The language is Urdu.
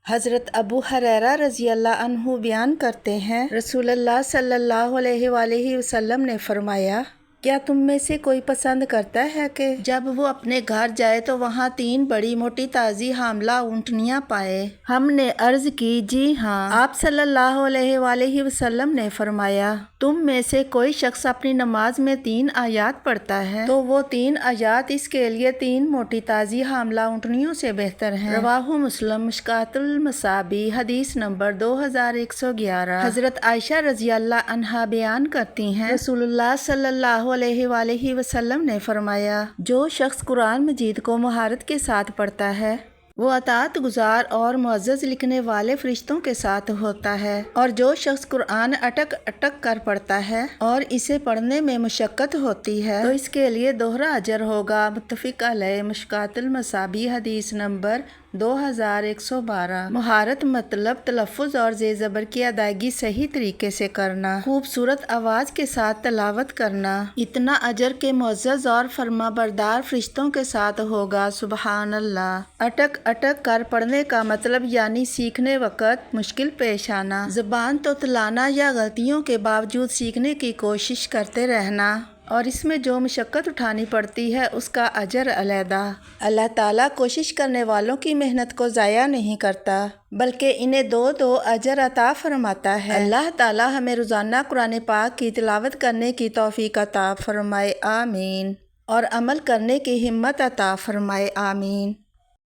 حضرت ابو ہریرہ رضی اللہ عنہ بیان کرتے ہیں، رسول اللہ صلی اللہ علیہ وآلہ وسلم نے فرمایا، کیا تم میں سے کوئی پسند کرتا ہے کہ جب وہ اپنے گھر جائے تو وہاں 3 بڑی موٹی تازی حاملہ اونٹنیاں پائے؟ ہم نے عرض کی، جی ہاں۔ آپ صلی اللہ علیہ وآلہ وسلم نے فرمایا، تم میں سے کوئی شخص اپنی نماز میں 3 آیات پڑھتا ہے تو وہ 3 آیات اس کے لیے 3 موٹی تازی حاملہ اونٹنیوں سے بہتر ہیں۔ رواہ مسلم، مشکوٰۃ المصابیح، حدیث نمبر 2111۔ حضرت عائشہ رضی اللہ عنہا بیان کرتی ہیں، رسول اللہ صلی اللہ علیہ وآلہ وسلم نے فرمایا، جو شخص قرآن مجید کو مہارت کے ساتھ پڑھتا ہے وہ اطاعت گزار اور معزز لکھنے والے فرشتوں کے ساتھ ہوتا ہے، اور جو شخص قرآن اٹک اٹک کر پڑھتا ہے اور اسے پڑھنے میں مشقت ہوتی ہے تو اس کے لیے دوہرا اجر ہوگا۔ متفق علیہ۔ مشکوٰۃ المصابیح، حدیث نمبر 2112۔ مہارت مطلب تلفظ اور زیر زبر کی ادائیگی صحیح طریقے سے کرنا، خوبصورت آواز کے ساتھ تلاوت کرنا، اتنا اجر کہ معزز اور فرما بردار فرشتوں کے ساتھ ہوگا۔ سبحان اللہ۔ اٹک اٹک کر پڑھنے کا مطلب یعنی سیکھنے وقت مشکل پیش آنا، زبان توتلانا یا غلطیوں کے باوجود سیکھنے کی کوشش کرتے رہنا، اور اس میں جو مشقت اٹھانی پڑتی ہے اس کا اجر علیحدہ۔ اللہ تعالیٰ کوشش کرنے والوں کی محنت کو ضائع نہیں کرتا بلکہ انہیں 2 اجر عطا فرماتا ہے۔ اللہ تعالیٰ ہمیں روزانہ قرآن پاک کی تلاوت کرنے کی توفیق عطا فرمائے، آمین، اور عمل کرنے کی ہمت عطا فرمائے، آمین۔